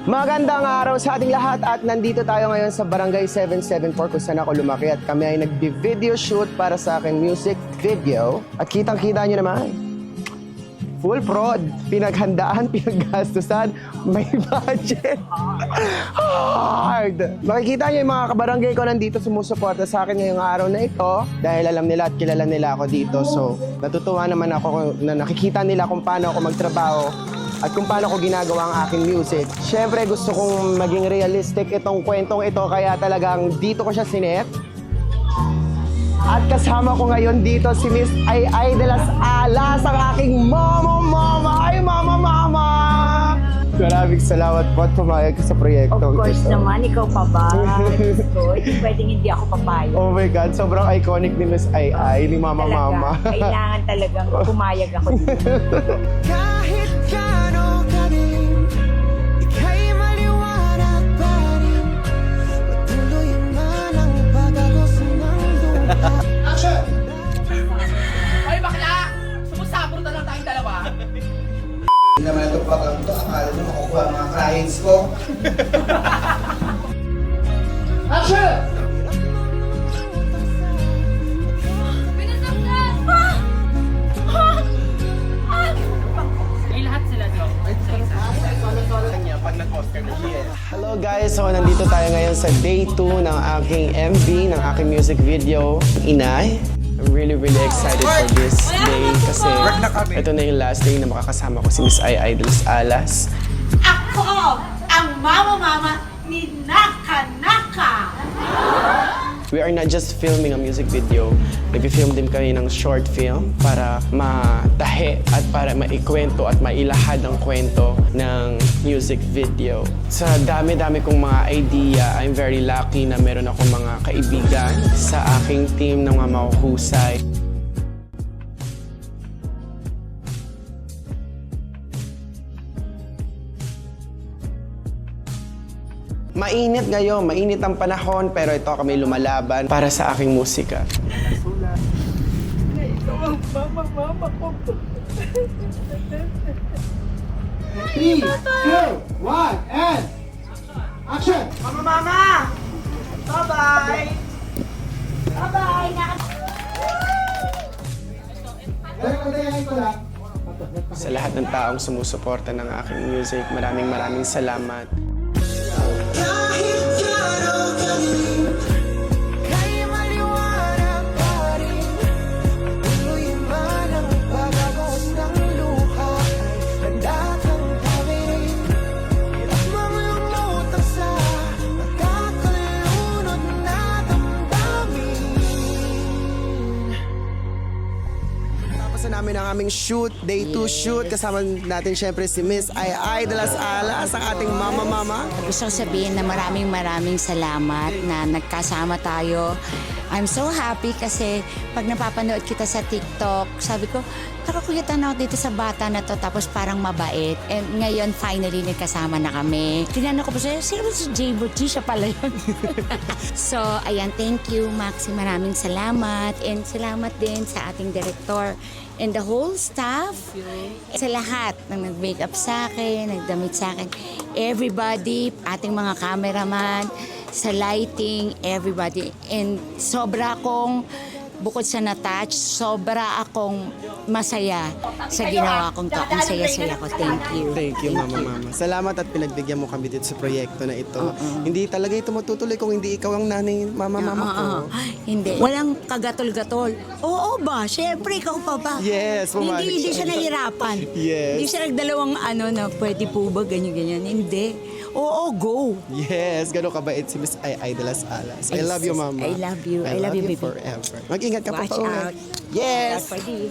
Magandang araw sa ating lahat at nandito tayo ngayon sa Barangay 774 kung saan ako lumaki at kami ay nagbi-video shoot para sa aking music video at kitang-kita nyo naman. Full prod, pinaghandaan, pinaggastusan, may budget. Hard! Makikita nyo yung mga kabarangay ko nandito sumusuporta sa akin ngayong araw na ito dahil alam nila at kilala nila ako dito. So, natutuwa naman ako na nakikita nila kung paano ako magtrabaho at kung paano ko ginagawa ang aking music. Siyempre, gusto kong maging realistic itong kwentong ito kaya talagang dito ko siya sinet. At kasama ko ngayon dito si Miss Ai de las Alas, ang aking mama! Ay, mama! Maraming salamat po at pumayag ka sa proyekto. Of course naman, ikaw pa ba? Diyos ko, hindi pwedeng hindi ako papayag. Oh my God, sobrang iconic ni Miss Ai, ni Mama. Kailangan talagang pumayag ako dito. Kahit gaano kadilim, ika'y maliwanag pa rin. Patuloy man ang pagagos ng lupa. Action! Hoy, bakla! Sumusabor na lang tayong dalawa. Hindi naman ito patang ito. Akala nyo makukuha ang mga clients ko. Action! Ay, lahat sila, Joe. Hello guys, so nandito tayo ngayon sa day 2 ng aking MV, ng aking music video, Inay. I'm really excited for this day kasi ito na yung last day na makakasama ko si Miss Ai de las Alas. Ako ang mama ni Naka. We are not just filming a music video, nag-film din kami ng short film para matahe at para maikwento at mailahad ang kwento ng music video. Sa dami-dami kong mga idea, I'm very lucky na meron akong mga kaibigan sa aking team ng mga mahuhusay. Mainit ngayon, mainit ang panahon, pero ito kami lumalaban para sa aking musika. Three, two, one, and action! Mama! Bye-bye! Bye-bye. Dahil ko lang. Sa lahat ng taong sumusuporta ng aking music, maraming salamat. Kahit gaano kadilim, ika'y maliwanag pa rin. Patuloy man ang pagagos ng luha ay nagdatang tawirin. Hirap mang lumutang sa nagkakalunod na damdamin. Tapos na namin ang aming shoot, day 2 shoot. Kasama natin syempre si Miss Ai de las Alas, ang ating mama. Gusto ko sabihin na maraming salamat na nagkasama tayo. I'm so happy kasi pag napapanood kita sa TikTok, sabi ko, nakakulitan ako dito sa bata na to tapos parang mabait. And ngayon, finally, nagkasama na kami. Tinanong ko pa siya, sino ba si J-Bot? Siya pala yun. So, ayan, thank you, Maxi. Maraming salamat. And salamat din sa ating director and the whole staff. Sa lahat ng nag-makeup sa akin, nagdamit sa akin. Everybody, ating mga cameraman, sa lighting, everybody. And sobra akong, bukod sa na-touch, sobra akong masaya sa ginawa kong to. Ang saya-saya ko. Thank you. Thank you, mama. Salamat at pinagbigyan mo kami dito sa proyekto na ito. Hindi talaga ito matutuloy kung hindi ikaw ang nanay, mama ko. Hindi. Walang kagatol-gatol. Oo ba? Siyempre, ikaw pa ba? Yes, pumayag Hindi siya. siya nahirapan. Yes. Hindi siya nagdalawang na pwede po ba, ganyan-ganyan. Hindi. Oo, go. Yes, gano'ng kabait si Miss Ai de las Alas. I love you, mama. I love you. I love you, baby. forever. Mag-ingat ka pa Watch pauwi. out. Yes! For this.